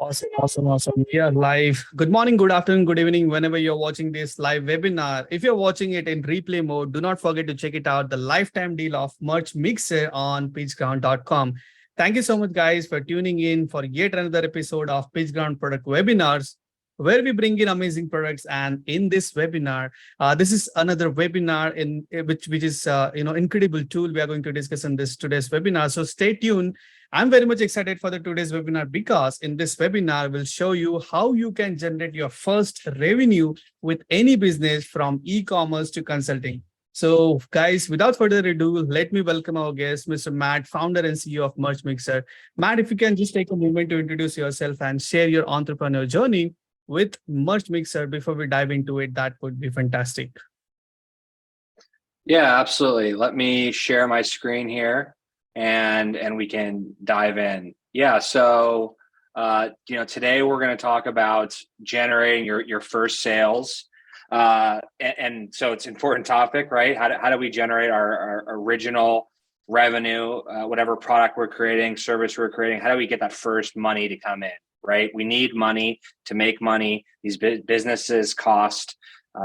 Awesome, awesome, awesome. We are live. Good morning, good afternoon, good evening, whenever you're watching this live webinar. If you're watching it in replay mode, do not forget to check it out, the lifetime deal of Merch Mixer on PitchGround.com. Thank you so much, guys, for tuning in for yet another episode of PitchGround Product Webinars, where we bring in amazing products. And in this webinar, this is another webinar in which is incredible tool we are going to discuss in this today's webinar. So stay tuned. I'm very much excited for the today's webinar because in this webinar, we'll show you how you can generate your first revenue with any business from e-commerce to consulting. So guys, without further ado, let me welcome our guest, Mr. Matt, founder and CEO of Merch Mixer. Matt, if you can just take a moment to introduce yourself and share your entrepreneur journey with Merch Mixer before we dive into it, that would be fantastic. Yeah, absolutely. Let me share my screen here and we can dive in. Yeah, so today we're going to talk about generating your first sales. And so it's an important topic, right? How do we generate our original revenue, whatever product we're creating, service we're creating? How do we get that first money to come in, right? We need money to make money. These businesses cost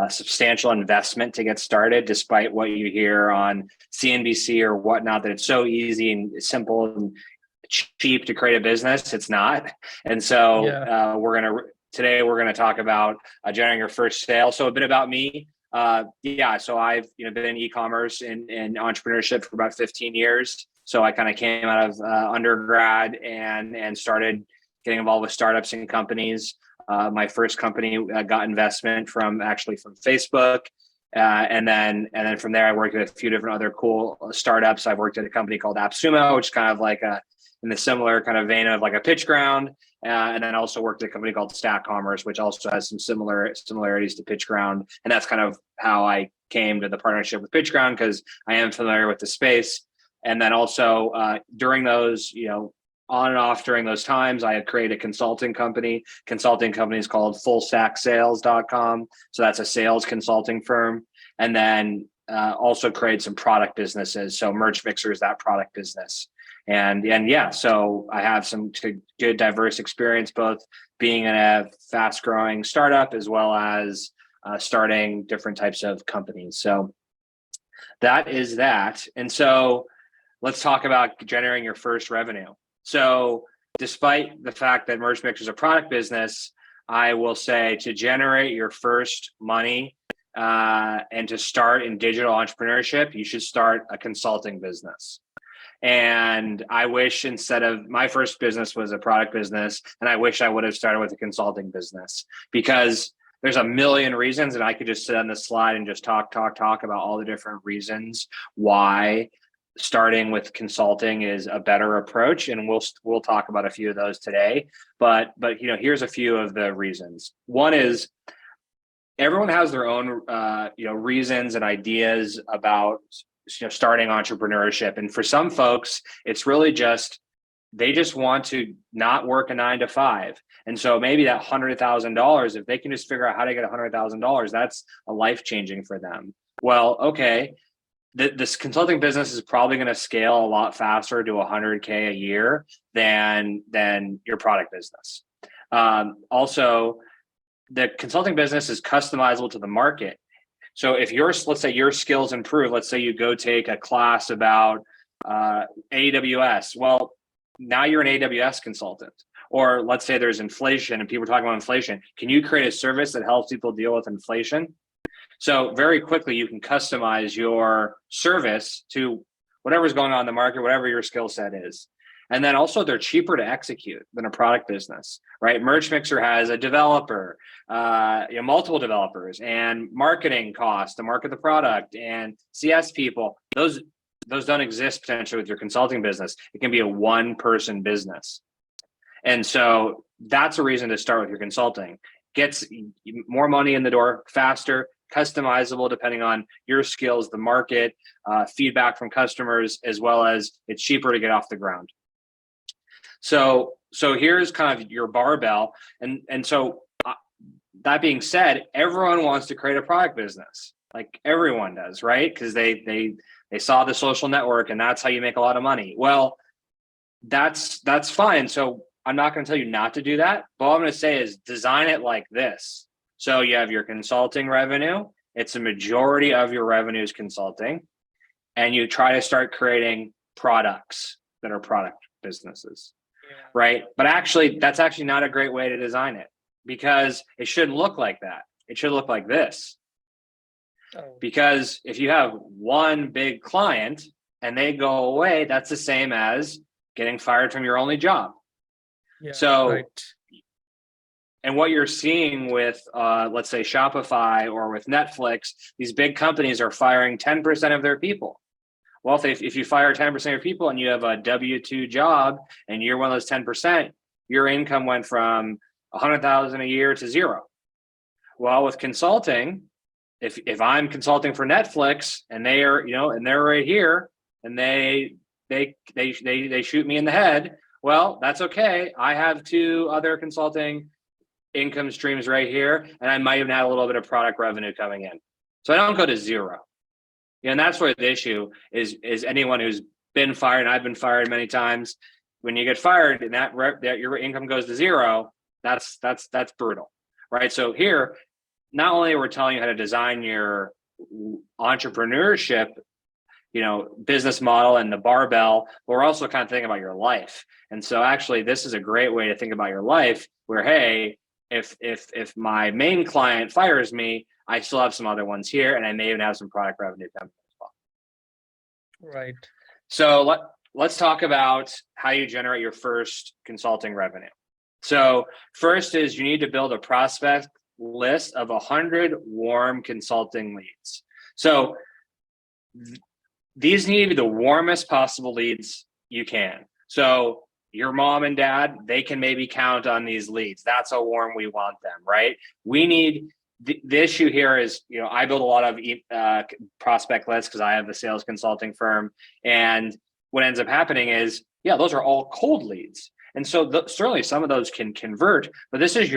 substantial investment to get started, despite what you hear on CNBC or whatnot, that it's so easy and simple and cheap to create a business. It's not. And so today we're gonna talk about generating your first sale. So a bit about me. So I've been in e-commerce and entrepreneurship for about 15 years. So I kind of came out of undergrad and started getting involved with startups and companies. My first company got investment from Facebook. And then from there, I worked at a few different other cool startups. I've worked at a company called AppSumo, which is kind of like in the similar kind of vein of like a PitchGround. And then also worked at a company called Stack Commerce, which also has some similarities to PitchGround. And that's kind of how I came to the partnership with PitchGround, because I am familiar with the space. And then also during those, on and off during those times, I had created a consulting company. Consulting company is called fullstacksales.com. So that's a sales consulting firm. And then also create some product businesses. So Merch Mixer is that product business. So I have some good diverse experience, both being in a fast growing startup as well as starting different types of companies. So that is that. And so let's talk about generating your first revenue. So despite the fact that Merch Mixer is a product business, I will say to generate your first money and to start in digital entrepreneurship, you should start a consulting business. And I wish instead of my first business was a product business, and I wish I would have started with a consulting business, because there's a million reasons, and I could just sit on this slide and just talk about all the different reasons why starting with consulting is a better approach, and we'll talk about a few of those today. But here's a few of the reasons. One is everyone has their own reasons and ideas about starting entrepreneurship, and for some folks, it's really they just want to not work a 9-to-5. And so maybe that $100,000, if they can just figure out how to get $100,000, that's a life-changing for them. Well, okay. This consulting business is probably going to scale a lot faster to 100K a year than your product business. Also, the consulting business is customizable to the market. So if let's say your skills improve, let's say you go take a class about AWS. Well, now you're an AWS consultant. Or let's say there's inflation and people are talking about inflation. Can you create a service that helps people deal with inflation? So very quickly, you can customize your service to whatever's going on in the market, whatever your skill set is. And then also they're cheaper to execute than a product business, right? Merch Mixer has a developer, multiple developers, and marketing costs to market the product, and CS people. Those don't exist potentially with your consulting business. It can be a one-person business. And so that's a reason to start with your consulting. Gets more money in the door faster, customizable depending on your skills, the market, feedback from customers, as well as it's cheaper to get off the ground. So here's kind of your barbell. And so that being said, everyone wants to create a product business. Like everyone does, right? Because they saw the social network and that's how you make a lot of money. Well, that's fine. So I'm not going to tell you not to do that, but all I'm going to say is design it like this. So you have your consulting revenue. It's a majority of your revenue is consulting. And you try to start creating products that are product businesses, right? But actually, that's actually not a great way to design it, because it shouldn't look like that. It should look like this. Because if you have one big client and they go away, that's the same as getting fired from your only job. And what you're seeing with, let's say Shopify or with Netflix, these big companies are firing 10% of their people. Well, if you fire 10% of your people and you have a W-2 job and you're one of those 10%, your income went from 100,000 a year to zero. Well, with consulting, if I'm consulting for Netflix and they are, and they're right here and they shoot me in the head, well, that's okay. I have 2 other consulting income streams right here, and I might even have a little bit of product revenue coming in. So I don't go to zero. And that's where the issue is anyone who's been fired, and I've been fired many times, when you get fired and that your income goes to zero, that's brutal, right? So here, not only are we telling you how to design your entrepreneurship, business model and the barbell, but we're also kind of thinking about your life. And so actually, this is a great way to think about your life where, hey, if my main client fires me, I still have some other ones here, and I may even have some product revenue coming as well. Right. So let's talk about how you generate your first consulting revenue. So first is you need to build a prospect list of 100 warm consulting leads. So these need to be the warmest possible leads you can. So your mom and dad, they can maybe count on these leads. That's how warm we want them, right? We need the issue here is, I build a lot of prospect lists because I have a sales consulting firm. And what ends up happening is, those are all cold leads. And so certainly some of those can convert, but this is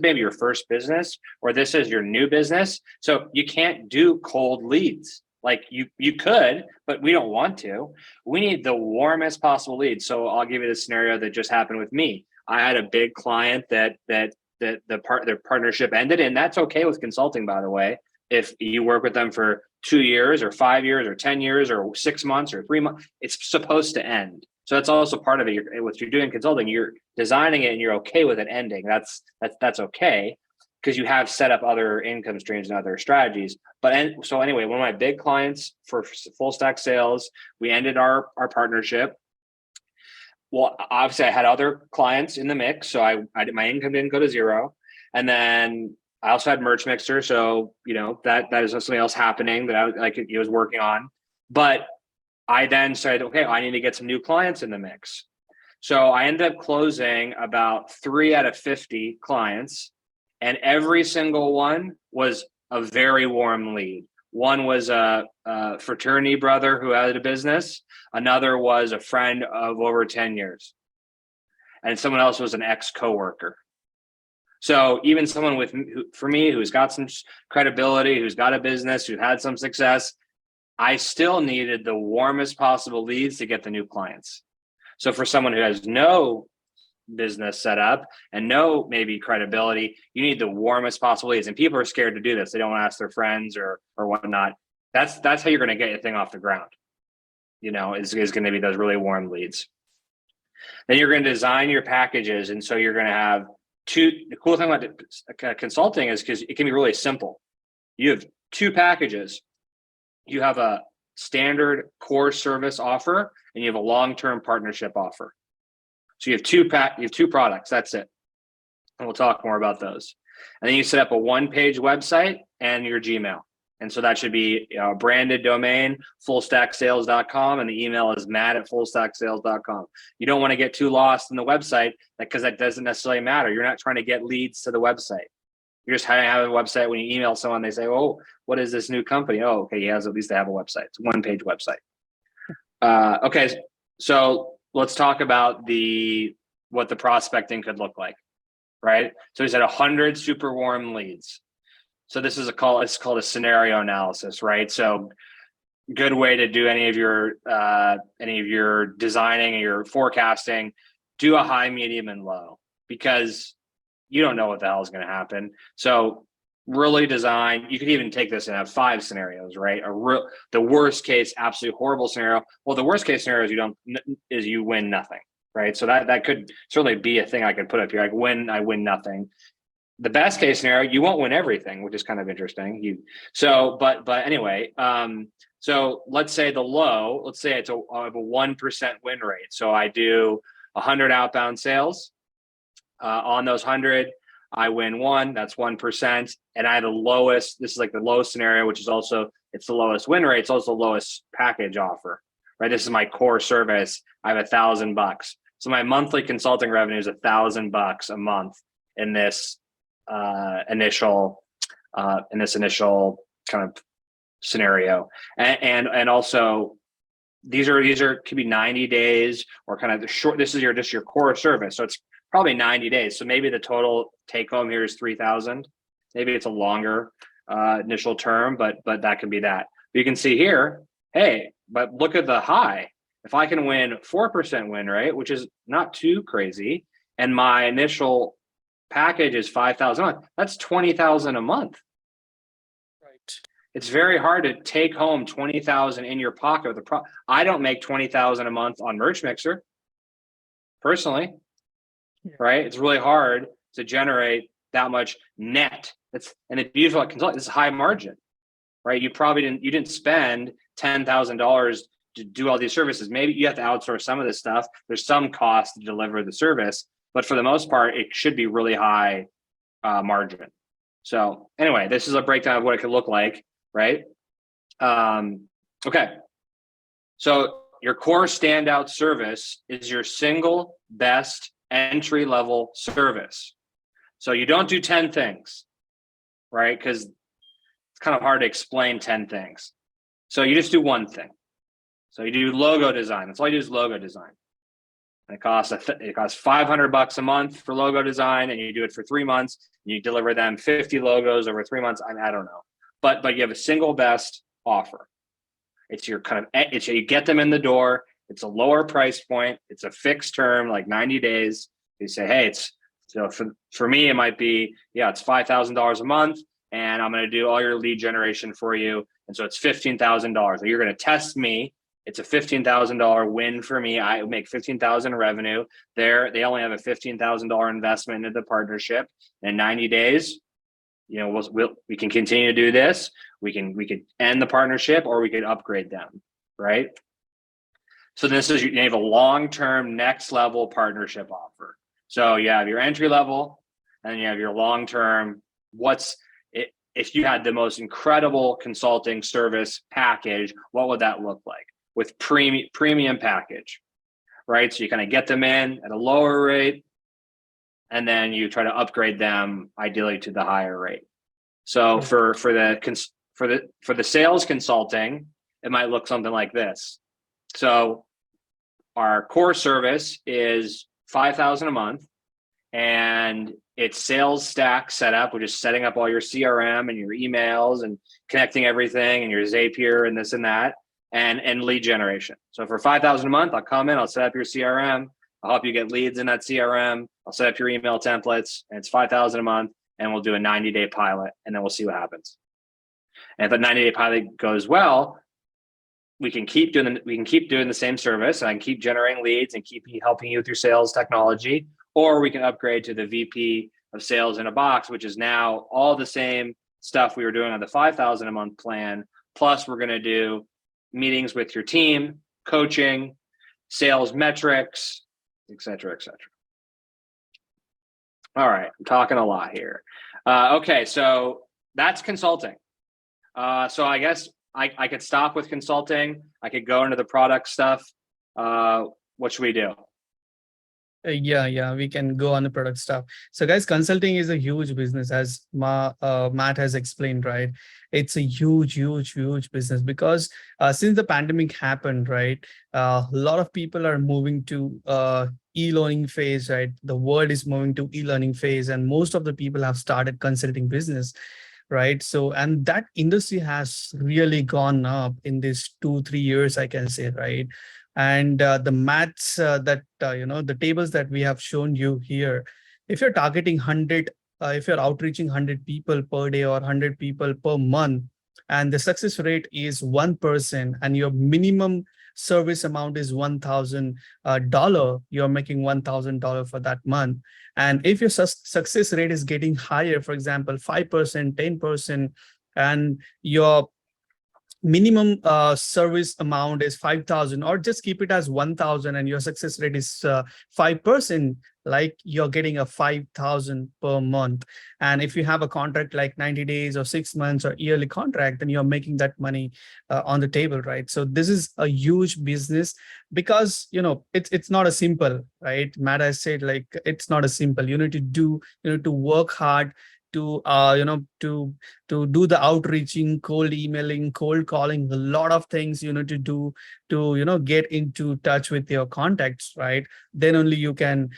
maybe your first business, or this is your new business. So you can't do cold leads. Like you could, but we don't want to. We need the warmest possible leads. So I'll give you the scenario that just happened with me. I had a big client that their partnership ended, and that's okay with consulting, by the way. If you work with them for 2 years or 5 years or 10 years or 6 months or 3 months, it's supposed to end. So that's also part of it. What you're doing consulting, you're designing it and you're okay with it ending. That's okay, because you have set up other income streams and other strategies. So anyway, one of my big clients for full stack sales, we ended our partnership. Well, obviously I had other clients in the mix, so my income didn't go to zero. And then I also had Merch Mixer, so that is something else happening that I was working on. But I then said, okay, I need to get some new clients in the mix. So I ended up closing about 3 out of 50 clients, and every single one was a very warm lead. One was a fraternity brother who had a business. Another was a friend of over 10 years. And someone else was an ex-coworker. So even someone for me, who's got some credibility, who's got a business, who had some success, I still needed the warmest possible leads to get the new clients. So for someone who has no business set up and no maybe credibility, you need the warmest possible leads. And people are scared to do this. They don't want to ask their friends or whatnot. That's how you're going to get your thing off the ground. Is going to be those really warm leads. Then you're going to design your packages. And so you're going to have the cool thing about consulting is because it can be really simple. You have 2 packages. You have a standard core service offer, and you have a long-term partnership offer. So you have two products. That's it. And we'll talk more about those. And then you set up a 1-page website and your Gmail. And so that should be a branded domain, fullstacksales.com, and the email is matt@fullstacksales.com. You don't want to get too lost in the website because that doesn't necessarily matter. You're not trying to get leads to the website. You're just having a website. When you email someone, they say, "Oh, what is this new company?" Oh, okay, he has at least to have a website. It's a 1-page website. Okay, so let's talk about what the prospecting could look like, right? So he said 100 super warm leads. So this is it's called a scenario analysis, right? So good way to do any of your designing and your forecasting. do a high, medium, and low, because you don't know what the hell is going to happen. So really design, you could even take this and have 5 scenarios, right? The worst case, absolutely horrible scenario. Well, the worst case scenario is you win nothing, right? So that could certainly be a thing I could put up here. Like I win nothing. The best case scenario, you won't win everything, which is kind of interesting. But anyway, so let's say the low, let's say I have a 1% win rate. So I do 100 outbound sales. On those 100, I win 1, that's 1. And I have the lowest, this is like the lowest scenario, which is also, it's the lowest win rate. It's also the lowest package offer, right? This is my core service. I have $1,000. So my monthly consulting revenue is $1,000 a month in this initial kind of scenario. And also these could be 90 days or kind of the short, this is just your core service. So it's probably 90 days. So maybe the total take home here is 3,000. Maybe it's a longer initial term, but that can be that. But you can see here, hey, but look at the high. If I can win 4% win rate, which is not too crazy, and my initial package is 5,000 a month, that's 20,000 a month. Right. It's very hard to take home 20,000 in your pocket. I don't make 20,000 a month on Merch Mixer, personally. Right? It's really hard to generate that much net. And the beautiful at consulting, this is high margin, right? You didn't spend $10,000 to do all these services. Maybe you have to outsource some of this stuff. There's some cost to deliver the service, but for the most part, it should be really high margin. So anyway, this is a breakdown of what it could look like, right? Okay. So your core standout service is your single best entry-level service. So you don't do 10 things, right? Because it's kind of hard to explain 10 things. So you just do one thing. So you do logo design. That's all you do is logo design. And it costs $500 a month for logo design, and you do it for 3 months. And you deliver them 50 logos over 3 months. I don't know, but you have a single best offer. It's your you get them in the door. It's a lower price point. It's a fixed term, like 90 days. You say, hey, for me, it might be, it's $5,000 a month, and I'm going to do all your lead generation for you. And so it's $15,000. So you're going to test me. It's a $15,000 win for me. I make $15,000 revenue. They only have a $15,000 investment into the partnership. In 90 days, we can continue to do this. We could end the partnership, or we could upgrade them, right? So you have a long-term next level partnership offer. So you have your entry level, and then you have your long-term. If you had the most incredible consulting service package, what would that look like with premium package, right? So you kind of get them in at a lower rate, and then you try to upgrade them ideally to the higher rate. So for the sales consulting, it might look something like this. So our core service is $5,000 a month, and it's sales stack setup, which is setting up all your CRM and your emails and connecting everything and your Zapier and this and that, and lead generation. So for $5,000 a month, I'll come in, I'll set up your CRM, I'll help you get leads in that CRM, I'll set up your email templates, and it's $5,000 a month, and we'll do a 90-day pilot, and then we'll see what happens. And if the 90-day pilot goes well, we can keep doing the same service, and I can keep generating leads and keep helping you with your sales technology, or we can upgrade to the VP of sales in a box, which is now all the same stuff we were doing on the $5,000 a month plan. Plus, we're going to do meetings with your team, coaching, sales metrics, et cetera, et cetera. All right, I'm talking a lot here. Okay, so that's consulting. So I guess I could stop with consulting. I could go into the product stuff. What should we do? Yeah, we can go on the product stuff. So guys, consulting is a huge business, as Matt has explained, right? It's a huge business because since the pandemic happened, right, a lot of people are moving to e-learning phase, right? The world is moving to e-learning phase, and most of the people have started consulting business, right? So, and that industry has really gone up in these 2-3 years, I can say, right? And the maths the tables that we have shown you here, if you're targeting 100, if you're outreaching 100 people per day or 100 people per month, and the success rate is 1%, and your minimum service amount is $1,000, you're making $1,000 for that month. And if your success rate is getting higher, for example, 5%, 10%, and your minimum service amount is 5,000, or just keep it as 1,000, and your success rate is 5%, like you're getting a 5,000 per month. And if you have a contract like 90 days or 6 months or yearly contract, then you're making that money on the table, right? So this is a huge business, because it's not a simple, right? Matt has said, like, it's not a simple. You need to work hard to do the outreaching, cold emailing, cold calling, a lot of things you need to do to get into touch with your contacts, right? Then only you can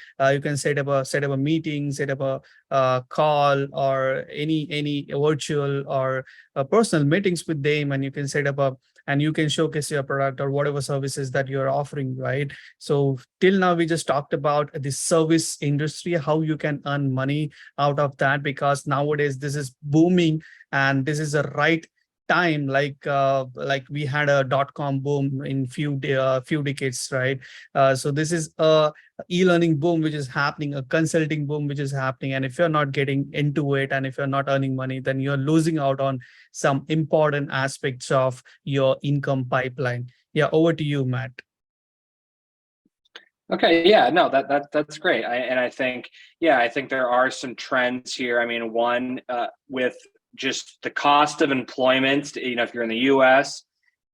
set up a meeting, set up a call, or any virtual or personal meetings with them, and you can set up a and you can showcase your product or whatever services that you're offering, right? So till now we just talked about the service industry, how you can earn money out of that, because nowadays this is booming, and this is a right time, like we had a dot-com boom in few decades, right? So this is a e-learning boom which is happening, a consulting boom which is happening, and if you're not getting into it, and if you're not earning money, then you're losing out on some important aspects of your income pipeline. Yeah, over to you, Matt. Okay, yeah, no, that's great. I think, yeah, I think there are some trends here. I mean, one, with just the cost of employment, if you're in the US,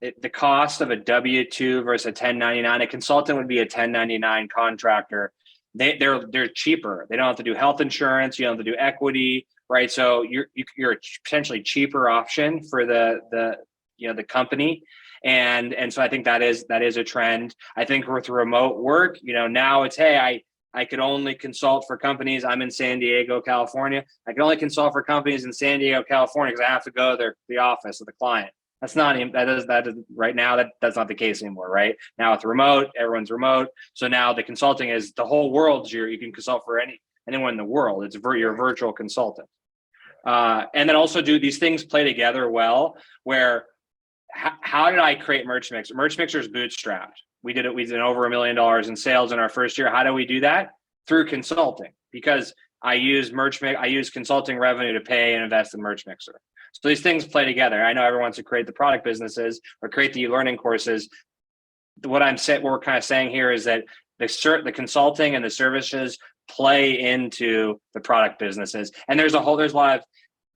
the cost of a W-2 versus a 1099, a consultant would be a 1099 contractor. They're cheaper. They don't have to do health insurance. You don't have to do equity, right? So you're a potentially cheaper option for the company. And so I think that is a trend. I think with remote work, now it's, hey, I could only consult for companies. I'm in San Diego, California. I can only consult for companies in San Diego, California, because I have to go to the office of the client. That's not right now. That's not the case anymore, right? Now it's remote. Everyone's remote. So now the consulting is the whole world's you can consult for anyone in the world. It's you're a virtual consultant. And then also, do these things play together well? Where how did I create Merch Mixer? Merch Mixer is bootstrapped. We did over $1 million in sales in our first year. How do we do that? Through consulting, because I use consulting revenue to pay and invest in Merch Mixer. So these things play together. I know everyone wants to create the product businesses or create the e-learning courses. What we're kind of saying here is that the consulting and the services play into the product businesses. And there's a lot of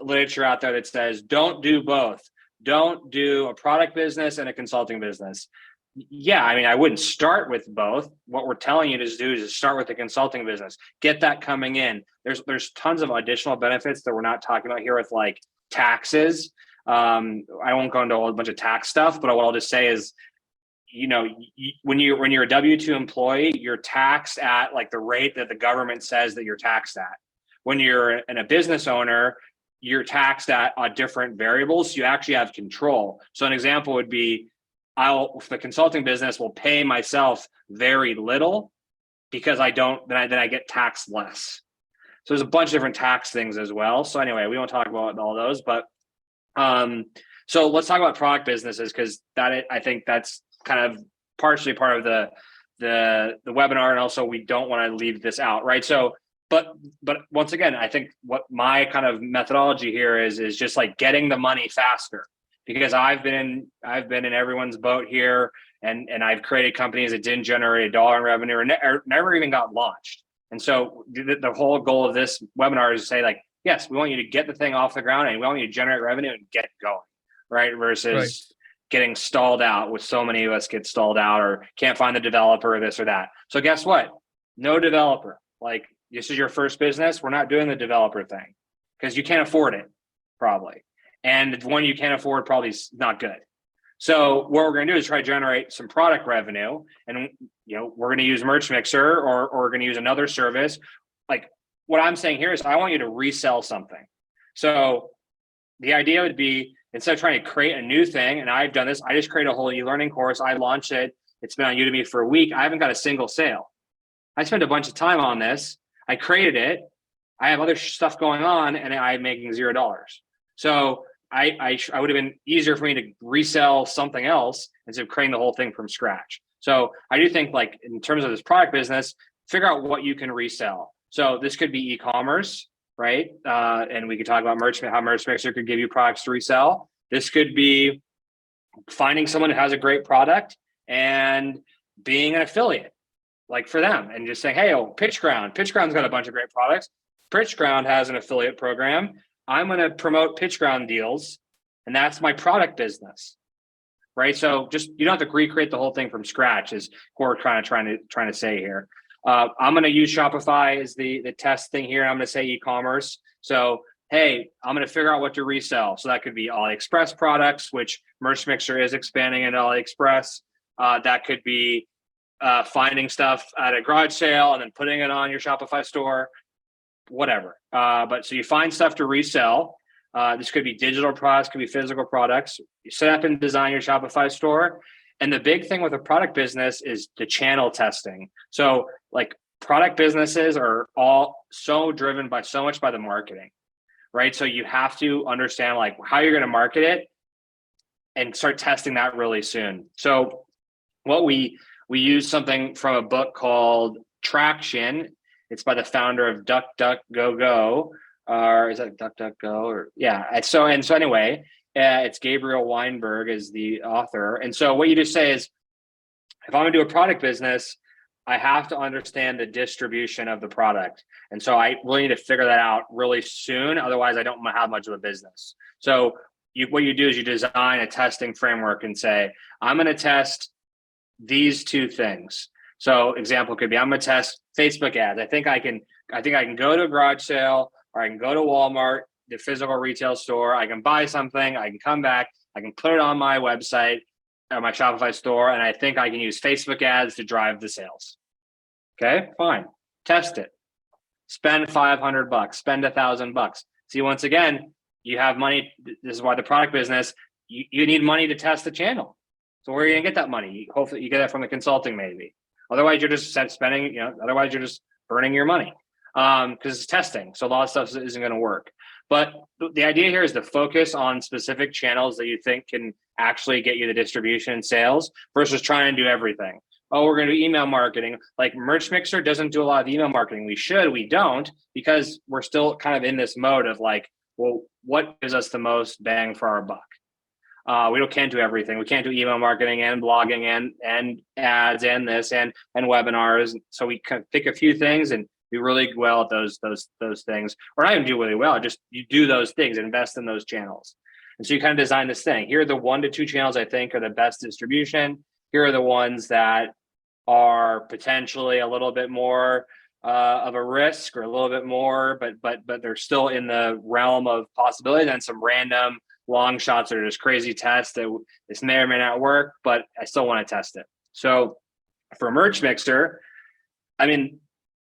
literature out there that says, don't do both. Don't do a product business and a consulting business. Yeah, I mean, I wouldn't start with both. What we're telling you to do is start with the consulting business. Get that coming in. There's tons of additional benefits that we're not talking about here, with like taxes. I won't go into a whole bunch of tax stuff, but what I'll just say is, when you're a W-2 employee, you're taxed at like the rate that the government says that you're taxed at. When you're a business owner, you're taxed at different variables. So you actually have control. So an example would be, the consulting business will pay myself very little because then I get taxed less. So there's a bunch of different tax things as well. So anyway, we won't talk about all those, but so let's talk about product businesses, because I think that's kind of partially part of the webinar, and also we don't want to leave this out, right? So, but once again, I think what my kind of methodology here is just like getting the money faster, because I've been in everyone's boat here, and I've created companies that didn't generate $1 in revenue or never even got launched. And so the whole goal of this webinar is to say, like, yes, we want you to get the thing off the ground, and we want you to generate revenue and get going, right? Versus getting stalled out, which so many of us get stalled out, or can't find the developer, or this or that. So guess what? No developer. Like, this is your first business. We're not doing the developer thing because you can't afford it, probably. And the one you can't afford probably is not good. So what we're going to do is try to generate some product revenue, and we're going to use Merch Mixer, or we're going to use another service. Like, what I'm saying here is, I want you to resell something. So the idea would be, instead of trying to create a new thing, and I've done this, I just create a whole e-learning course. I launch it. It's been on Udemy for a week. I haven't got a single sale. I spent a bunch of time on this. I created it. I have other stuff going on and I'm making $0. So I would have been easier for me to resell something else instead of creating the whole thing from scratch. So I do think, like, in terms of this product business, figure out what you can resell. So this could be e-commerce, right? And we could talk about how Merch Mixer could give you products to resell. This could be finding someone who has a great product and being an affiliate, like for them, and just saying, hey, PitchGround. PitchGround's got a bunch of great products. PitchGround has an affiliate program. I'm going to promote PitchGround deals, and that's my product business, right? So just, you don't have to recreate the whole thing from scratch, is what we're trying to say here. I'm going to use Shopify as the test thing here. I'm going to say e-commerce. So, hey, I'm going to figure out what to resell. So that could be AliExpress products, which Merch Mixer is expanding into AliExpress. That could be finding stuff at a garage sale and then putting it on your Shopify store, whatever. But so you find stuff to resell. This could be digital products, could be physical products. You set up and design your Shopify store. And the big thing with a product business is the channel testing. So, like, product businesses are all so driven by so much by the marketing, right? So you have to understand, like, how you're going to market it and start testing that really soon. So what we use something from a book called Traction. It's by the founder of DuckDuckGo, or is that DuckDuckGo? Or yeah. So anyway, it's Gabriel Weinberg is the author. And so what you just say is, if I'm gonna do a product business, I have to understand the distribution of the product. And so I really need to figure that out really soon. Otherwise, I don't have much of a business. So what you do is you design a testing framework and say, I'm going to test these two things. So example could be, I'm going to test Facebook ads. I think I can go to a garage sale, or I can go to Walmart, the physical retail store. I can buy something. I can come back. I can put it on my website or my Shopify store. And I think I can use Facebook ads to drive the sales. Okay, fine. Test it. Spend $500, spend $1,000. See, once again, you have money. This is why the product business, you need money to test the channel. So where are you gonna get that money? Hopefully you get that from the consulting, maybe. Otherwise, you're just spending, otherwise you're just burning your money because it's testing. So a lot of stuff isn't gonna work. But the idea here is to focus on specific channels that you think can actually get you the distribution and sales versus trying to do everything. Oh, we're going to do email marketing. Like Merch Mixer doesn't do a lot of email marketing. We don't, because we're still kind of in this mode of like, well, what gives us the most bang for our buck? Can't do everything. We can't do email marketing and blogging and ads and this and webinars. So we kind of pick a few things and do really well at those things, or not even do really well. Just you do those things, invest in those channels. And so you kind of design this thing. Here are the 1 to 2 channels I think are the best distribution. Here are the ones that are potentially a little bit more of a risk, or a little bit more, but they're still in the realm of possibility. Then some random long shots that are just crazy tests that this may or may not work, but I still want to test it. So for Merch Mixer, I mean,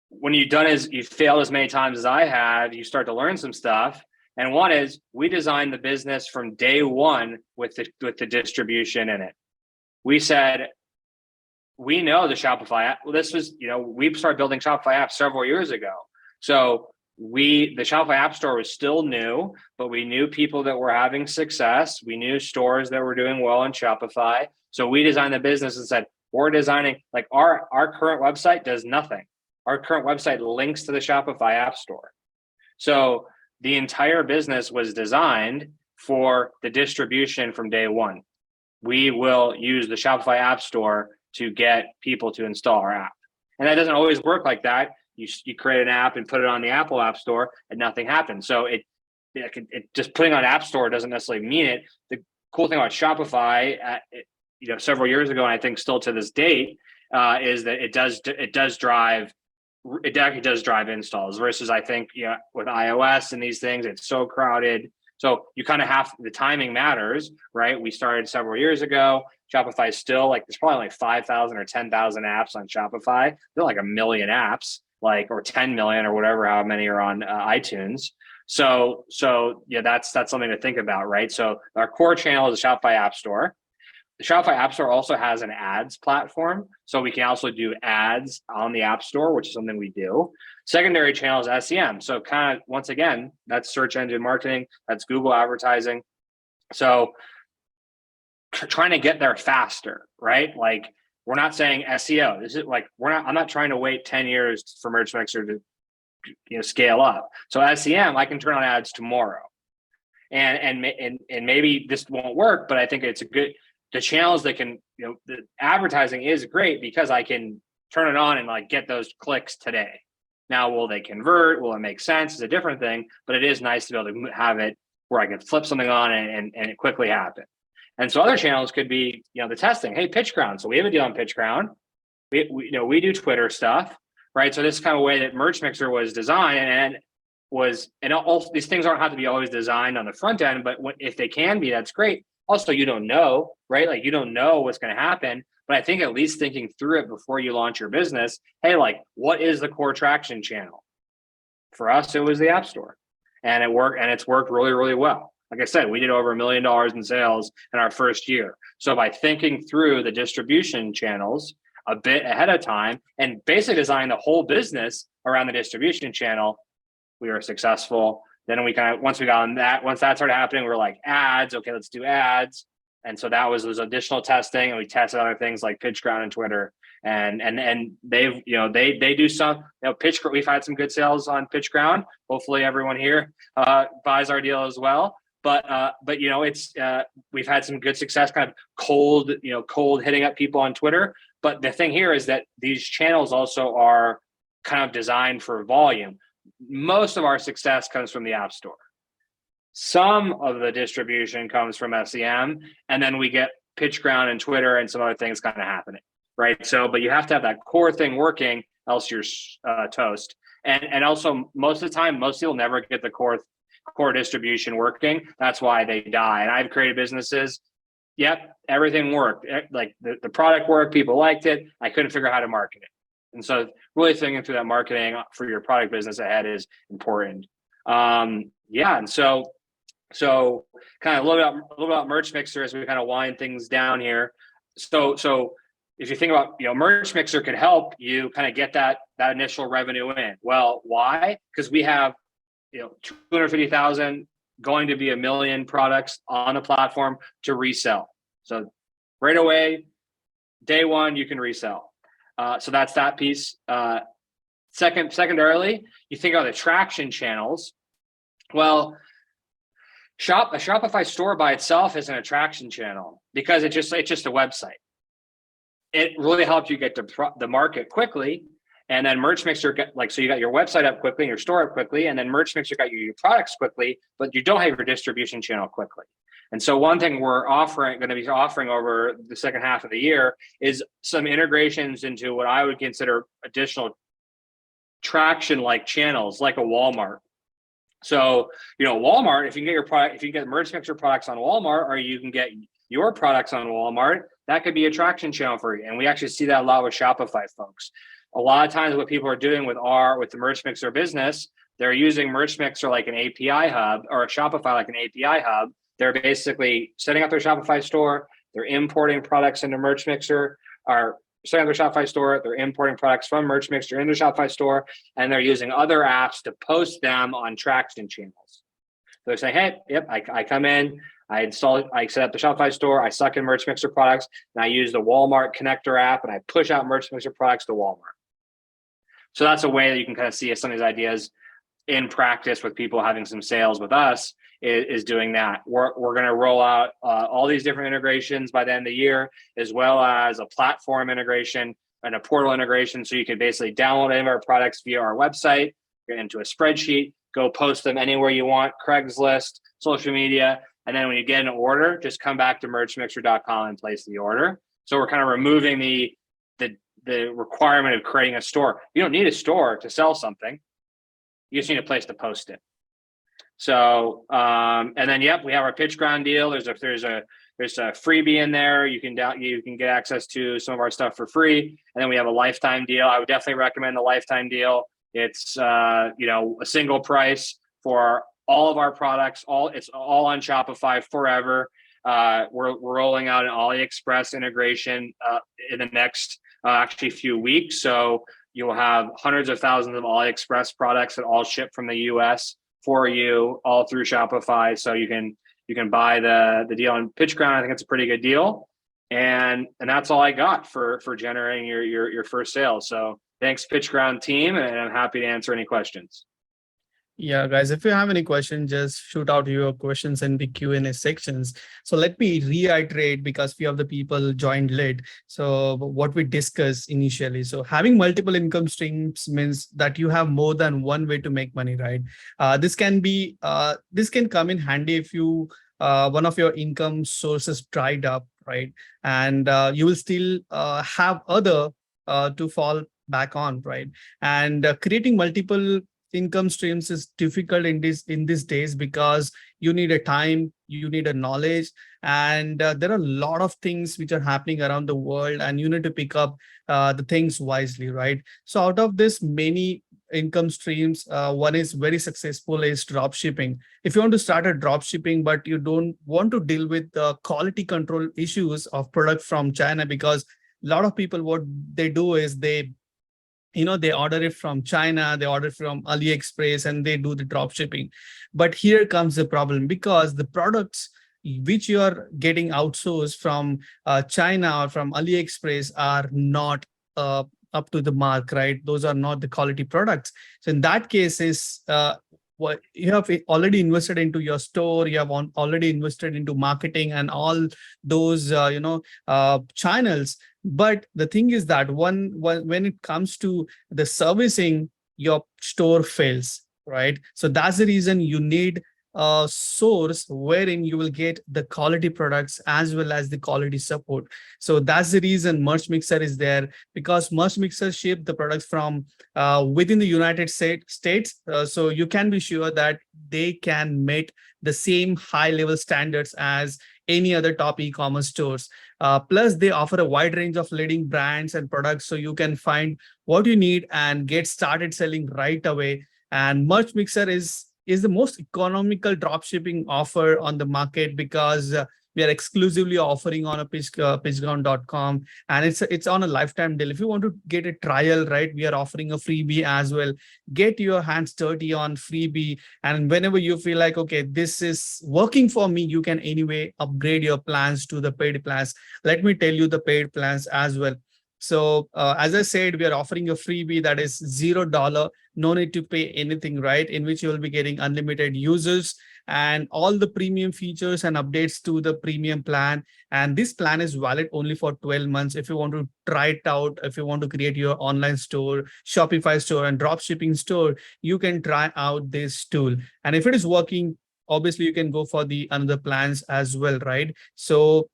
when you've failed as many times as I have, you start to learn some stuff. And one is, we designed the business from day one with the distribution in it. We said, we know the Shopify app. Well, this was, we started building Shopify apps several years ago. So the Shopify App Store was still new, but we knew people that were having success. We knew stores that were doing well in Shopify. So we designed the business and said, we're designing, like our current website does nothing. Our current website links to the Shopify App Store. So the entire business was designed for the distribution from day one. We will use the Shopify App Store to get people to install our app. And that doesn't always work like that. You create an app and put it on the Apple App Store and nothing happens. So it just putting on App Store doesn't necessarily mean it. The cool thing about Shopify, several years ago, and I think still to this date, is that it actually does drive installs versus, I think, with iOS and these things, it's so crowded. So you kind of the timing matters, right? We started several years ago. Shopify is still there's probably like 5,000 or 10,000 apps on Shopify. They're like 1 million apps, or 10 million or whatever, how many are on iTunes. So yeah, that's something to think about, right? So our core channel is the Shopify App Store. The Shopify App Store also has an ads platform. So we can also do ads on the App Store, which is something we do. Secondary channel is SEM. So kind of, once again, that's search engine marketing, that's Google advertising. So trying to get there faster, right? Like, we're not saying SEO. This is like, I'm not trying to wait 10 years for Merch Mixer to scale up. So SEM, I can turn on ads tomorrow. And maybe this won't work, but I think it's the channels that can, the advertising is great because I can turn it on and like get those clicks today. Now, will they convert? Will it make sense? It's a different thing, but it is nice to be able to have it where I can flip something on and it quickly happen. And so other channels could be, the testing. Hey, PitchGround. So we have a deal on PitchGround. We do Twitter stuff, right? So this is kind of a way that Merch Mixer was designed, and all these things aren't have to be always designed on the front end, but if they can be, that's great. Also, you don't know, right? Like, you don't know what's going to happen, but I think at least thinking through it before you launch your business, hey, like, what is the core traction channel? For us, it was the App Store, and it worked, and it's worked really, really well. Like I said, we did over $1 million in sales in our first year. So by thinking through the distribution channels a bit ahead of time and basically design the whole business around the distribution channel, we were successful. Then we once that started happening, we were like, ads, okay, let's do ads. And so that was additional testing, and we tested other things like PitchGround and Twitter. And they've, they do some, PitchGround, we've had some good sales on PitchGround. Hopefully everyone here buys our deal as well. But it's we've had some good success kind of cold hitting up people on Twitter. But the thing here is that these channels also are kind of designed for volume. Most of our success comes from the App Store. Some of the distribution comes from SEM, and then we get PitchGround and Twitter and some other things kind of happening, right? So, but you have to have that core thing working, else you're toast. And also, most of the time, most people never get the core distribution working. That's why they die. And I've created businesses. Yep, everything worked. Like the product worked, people liked it. I couldn't figure out how to market it. And so really thinking through that marketing for your product business ahead is important. And so kind of a little bit about Merch Mixer as we kind of wind things down here. So if you think about, Merch Mixer could help you kind of get that initial revenue in. Well, why? Because we have 250,000 going to be 1 million products on the platform to resell. So right away, day one, you can resell. So that's that piece. Secondarily, you think about the traction channels. Well, a Shopify store by itself is an attraction channel because it's just a website. It really helps you get to the market quickly. And then Merch Mixer, so you got your website up quickly, and your store up quickly, and then Merch Mixer got your products quickly, but you don't have your distribution channel quickly. And so one thing we're going to be offering over the second half of the year is some integrations into what I would consider additional traction like channels, like a Walmart. So, Walmart, if you can get Merch Mixer products on Walmart, or you can get your products on Walmart, that could be a traction channel for you. And we actually see that a lot with Shopify folks. A lot of times what people are doing with the Merch Mixer business, they're using Merch Mixer like an API hub, or a Shopify like an API hub. They're basically setting up their Shopify store. They're importing products into Merch Mixer, or setting up their Shopify store. They're importing products from Merch Mixer into Shopify store, and they're using other apps to post them on traction channels. So they're saying, hey, yep, I come in, I install it, I set up the Shopify store, I suck in Merch Mixer products, and I use the Walmart connector app, and I push out Merch Mixer products to Walmart. So that's a way that you can kind of see some of these ideas in practice with people having some sales with us, is doing that. We're going to roll out all these different integrations by the end of the year, as well as a platform integration and a portal integration. So you can basically download any of our products via our website, get into a spreadsheet, go post them anywhere you want, Craigslist, social media. And then when you get an order, just come back to merchmixer.com and place the order. So we're kind of removing the requirement of creating a store. You don't need a store to sell something. You just need a place to post it. So, and then, yep, we have our PitchGround deal. There's a freebie in there. You can get access to some of our stuff for free. And then we have a lifetime deal. I would definitely recommend the lifetime deal. It's, a single price for all of our products. It's all on Shopify forever. we're rolling out an AliExpress integration in the next actually few weeks. So you'll have hundreds of thousands of AliExpress products that all ship from the US for you all through Shopify. So you can buy the deal on PitchGround. I think it's a pretty good deal. And that's all I got for generating your first sale. So thanks, PitchGround team, and I'm happy to answer any questions. Yeah, guys, if you have any questions, just shoot out your questions in the Q&A sections. So let me reiterate, because few of the people joined late. So what we discussed initially. So having multiple income streams means that you have more than one way to make money, right? This can come in handy if you one of your income sources dried up, right? And you will still have other to fall back on, right? And creating multiple income streams is difficult in these days, because you need a time, you need a knowledge, and there are a lot of things which are happening around the world, and you need to pick up the things wisely, right? So out of this many income streams, one is very successful is drop shipping. If you want to start a drop shipping but you don't want to deal with the quality control issues of product from China, because a lot of people, what they do is they order it from China, they order from AliExpress, and they do the drop shipping. But here comes the problem, because the products which you are getting outsourced from China or from AliExpress are not up to the mark, right? Those are not the quality products. So in that case, is what you have already invested into your store, you have already invested into marketing and all those channels. But the thing is that when it comes to the servicing, your store fails, right? So that's the reason you need a source wherein you will get the quality products as well as the quality support. So that's the reason Merch Mixer is there, because Merch Mixer ship the products from within the United States. So you can be sure that they can meet the same high level standards as any other top e-commerce stores. Plus, they offer a wide range of leading brands and products, so you can find what you need and get started selling right away. And Merch Mixer is the most economical dropshipping offer on the market, because we are exclusively offering on a pitchground.com, and it's on a lifetime deal. If you want to get a trial, right, we are offering a freebie as well. Get your hands dirty on freebie, and whenever you feel like, okay, this is working for me, you can anyway upgrade your plans to the paid plans. Let me tell you the paid plans as well. So as I said, we are offering a freebie that is $0. No need to pay anything, right? In which you will be getting unlimited users and all the premium features and updates to the premium plan. And this plan is valid only for 12 months. If you want to try it out, if you want to create your online store, Shopify store, and drop shipping store, you can try out this tool. And if it is working, obviously you can go for the another plans as well, right? So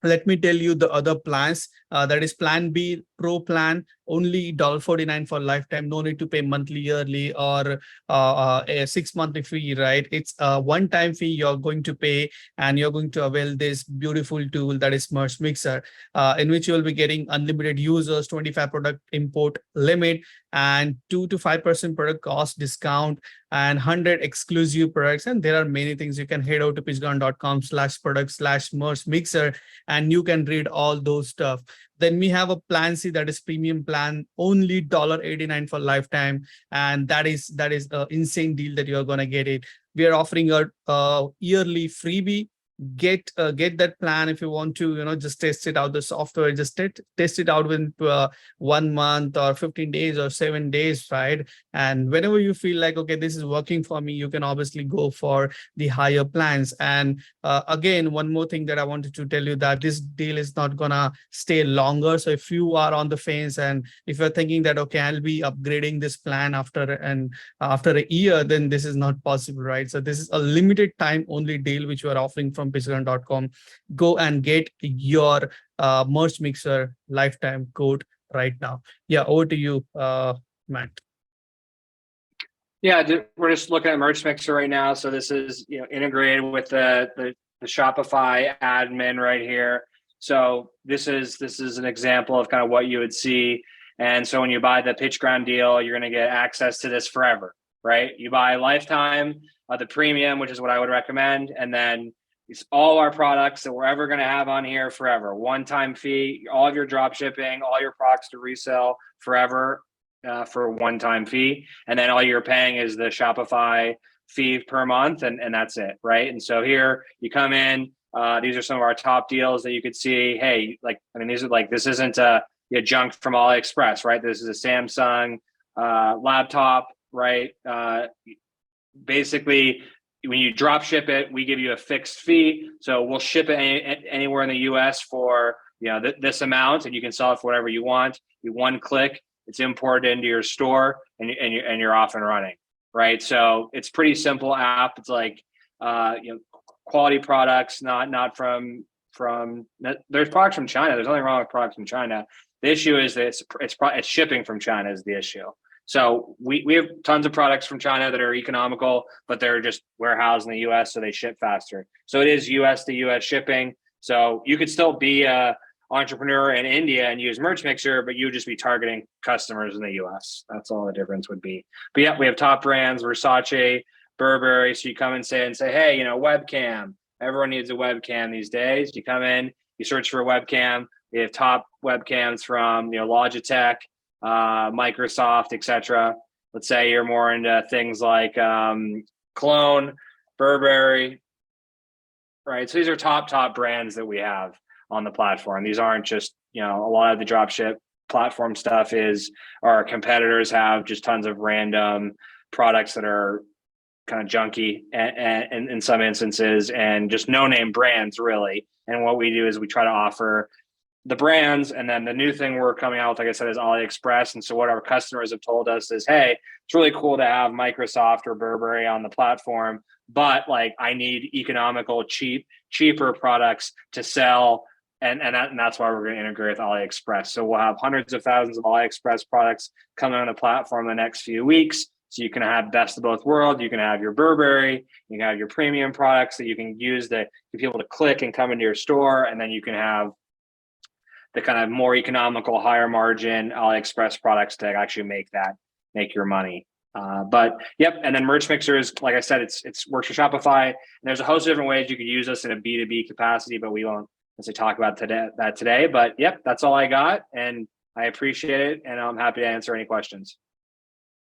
let me tell you the other plans. That is Plan B Pro plan, only $1.49 for lifetime. No need to pay monthly, yearly, or a 6 monthly fee, right? It's a one-time fee you're going to pay, and you're going to avail this beautiful tool that is Merch Mixer, in which you'll be getting unlimited users, 25 product import limit, and 2 to 5% product cost discount, and 100 exclusive products. And there are many things. You can head out to pitchground.com/product/Merch Mixer, and you can read all those stuff. Then we have a plan C, that is premium plan, only $1.89 for lifetime. And that is an insane deal that you're going to get it. We are offering a yearly freebie. Get that plan if you want to, just test it out, the software, just test it out within 1 month or 15 days or 7 days, right? And whenever you feel like, okay, this is working for me, you can obviously go for the higher plans. And again, one more thing that I wanted to tell you, that this deal is not gonna stay longer. So if you are on the fence, and if you're thinking that, okay, I'll be upgrading this plan after a year, then this is not possible, right? So this is a limited time only deal which we are offering from pitchground.com. Go and get your Merch Mixer lifetime code right now. Yeah, over to you, Matt. Yeah, we're just looking at Merch Mixer right now. So this is integrated with the Shopify admin right here. So this is an example of kind of what you would see. And so when you buy the PitchGround deal, you're going to get access to this forever, right? You buy lifetime, the premium, which is what I would recommend, and then It's all our products that we're ever going to have on here forever. One-time fee, all of your drop shipping, all your products to resell forever for a one-time fee. And then all you're paying is the Shopify fee per month, and that's it, right? And so here you come in. These are some of our top deals that you could see. Hey, these are this isn't junk from AliExpress, right? This is a Samsung laptop, right? Basically, when you drop ship it, we give you a fixed fee. So we'll ship it anywhere in the US for this amount, and you can sell it for whatever you want. You one click, it's imported into your store, and you're off and running, right? So it's pretty simple app. It's quality products, not from there's products from China. There's nothing wrong with products from China. The issue is that it's shipping from China is the issue. So we have tons of products from China that are economical, but they're just warehoused in the US, so they ship faster. So it is US to US shipping. So you could still be a entrepreneur in India and use Merch Mixer, but you would just be targeting customers in the US. That's all the difference would be. But yeah, we have top brands, Versace, Burberry. So you come and say, hey, webcam. Everyone needs a webcam these days. You come in, you search for a webcam. We have top webcams from Logitech, Microsoft, etc. Let's say you're more into things like Cologne, Burberry, right? So these are top brands that we have on the platform. These aren't just, a lot of the dropship platform stuff is our competitors have just tons of random products that are kind of junky and in some instances, and just no-name brands really. And what we do is we try to offer the brands, and then the new thing we're coming out with, like I said, is AliExpress. And so what our customers have told us is, hey, it's really cool to have Microsoft or Burberry on the platform, but I need economical, cheaper products to sell. And that's why we're going to integrate with AliExpress. So we'll have hundreds of thousands of AliExpress products coming on the platform in the next few weeks. So you can have best of both worlds. You can have your Burberry, you can have your premium products that you can use to get people to click and come into your store. And then you can have the kind of more economical, higher margin AliExpress products to actually make your money. But yep, and then Merch Mixer is, like I said, it's works for Shopify. And there's a host of different ways you could use us in a B2B capacity, but we won't necessarily talk about that today. But yep, that's all I got, and I appreciate it, and I'm happy to answer any questions.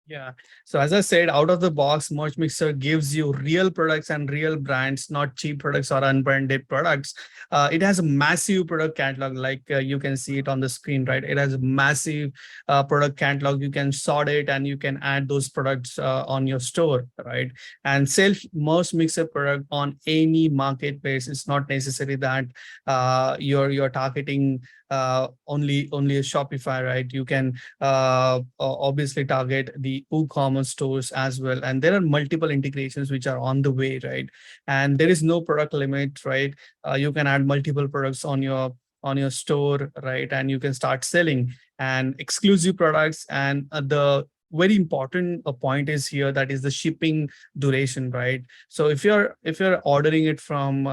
Yeah. So as I said, out of the box, Merch Mixer gives you real products and real brands, not cheap products or unbranded products. It has a massive product catalog, you can see it on the screen, right? It has a massive product catalog. You can sort it and you can add those products on your store, right? And sell Merch Mixer product on any marketplace. It's not necessary that you're targeting only a Shopify, right? You can obviously target the e-commerce stores as well, and there are multiple integrations which are on the way, right? And there is no product limit, right? You can add multiple products on your store, right? And you can start selling and exclusive products. And the very important point is here, that is the shipping duration, right? So if you're ordering it from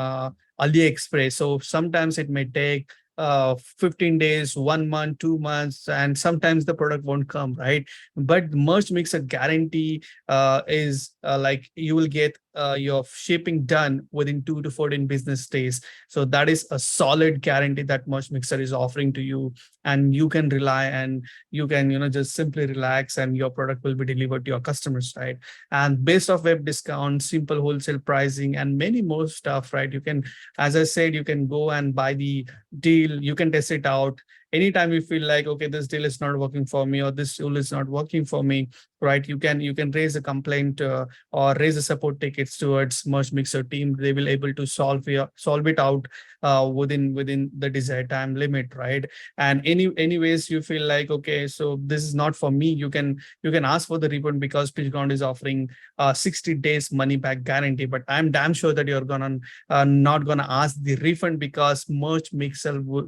AliExpress, so sometimes it may take 15 days, 1 month, 2 months, and sometimes the product won't come, right? But Merch Mixer guarantee is you will get your shipping done within 2 to 14 business days. So that is a solid guarantee that Merch Mixer is offering to you, and you can rely, and you can just simply relax, and your product will be delivered to your customers, right? And based off web discount, simple wholesale pricing, and many more stuff, right? You can, as I said, you can go and buy the deal. You can test it out anytime you feel like, okay, this deal is not working for me, or this tool is not working for me, right? You can raise a complaint or raise a support tickets towards Merch Mixer team. They will able to solve it out within the desired time limit, right? And anyways you feel like, okay, so this is not for me, you can ask for the refund, because PitchGround is offering 60 days money back guarantee. But I'm damn sure that you're gonna not gonna ask the refund, because Merch Mixer will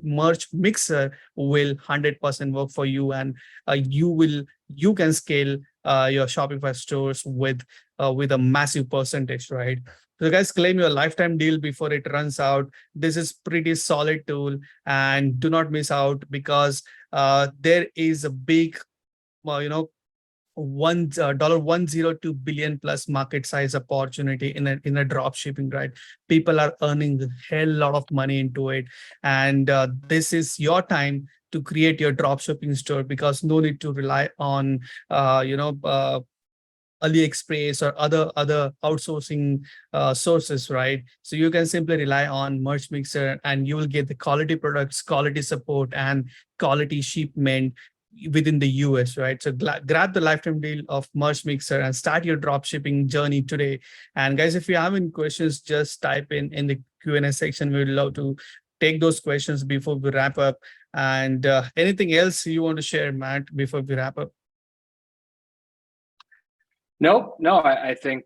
100% work for you, and you can scale your Shopify stores with a massive percentage, right? So guys, claim your lifetime deal before it runs out. This is pretty solid tool, and do not miss out, because there is a big $102 billion plus market size opportunity in a drop shipping, right? People are earning a hell lot of money into it, and this is your time to create your drop shipping store, because no need to rely on AliExpress or other outsourcing sources, right? So you can simply rely on Merch Mixer, and you will get the quality products, quality support, and quality shipment within the US, right? So grab the lifetime deal of Merch Mixer and start your drop shipping journey today. And guys, if you have any questions, just type in the Q&A section. We would love to take those questions before we wrap up. And anything else you want to share, Matt, before we wrap up? Nope. No, I think,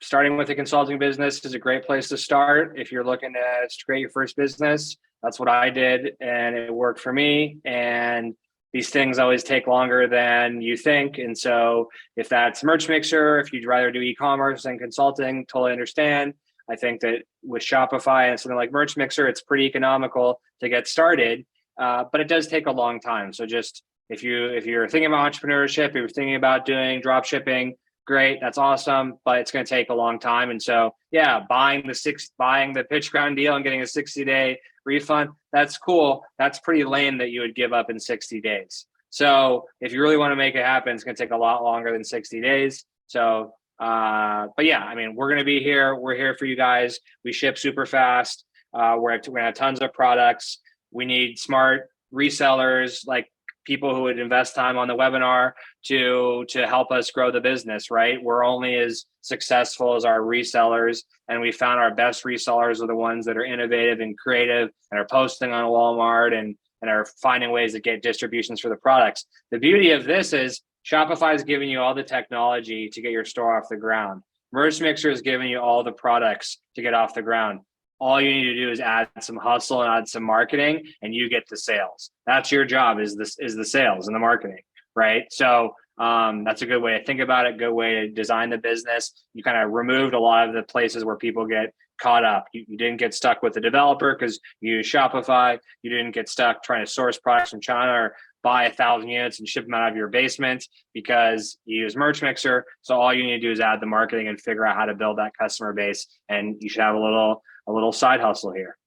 starting with a consulting business is a great place to start. If you're looking to create your first business, that's what I did, and it worked for me. And these things always take longer than you think. And so if that's Merch Mixer, if you'd rather do e-commerce than consulting, totally understand. I think that with Shopify and something like Merch Mixer, it's pretty economical to get started, but it does take a long time. So just if you're thinking about entrepreneurship, if you're thinking about doing drop shipping, great, that's awesome, but it's going to take a long time. And so, yeah, buying the PitchGround deal and getting a 60-day refund, that's cool. That's pretty lame that you would give up in 60 days. So if you really want to make it happen, it's going to take a lot longer than 60 days. So, but yeah, I mean, we're going to be here. We're here for you guys. We ship super fast. We're going to have tons of products. We need smart resellers, like people who would invest time on the webinar to help us grow the business, right? We're only as successful as our resellers, and we found our best resellers are the ones that are innovative and creative and are posting on Walmart and are finding ways to get distributions for the products. The beauty of this is Shopify is giving you all the technology to get your store off the ground. Merch Mixer is giving you all the products to get off the ground. All you need to do is add some hustle and add some marketing, and you get the sales. That's your job, is the sales and the marketing, right? So that's a good way to think about it, good way to design the business. You kind of removed a lot of the places where people get caught up. You didn't get stuck with the developer because you use Shopify. You didn't get stuck trying to source products from China or buy 1,000 units and ship them out of your basement because you use Merch Mixer. So all you need to do is add the marketing and figure out how to build that customer base, and you should have a little side hustle here.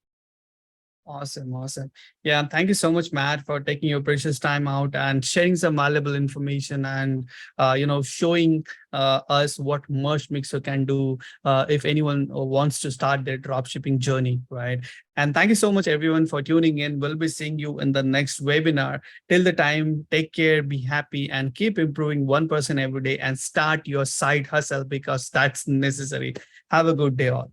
Awesome. Yeah, thank you so much, Matt, for taking your precious time out and sharing some valuable information and showing us what Merch Mixer can do if anyone wants to start their dropshipping journey, right? And thank you so much, everyone, for tuning in. We'll be seeing you in the next webinar. Till the time, take care, be happy, and keep improving 1% every day and start your side hustle, because that's necessary. Have a good day all.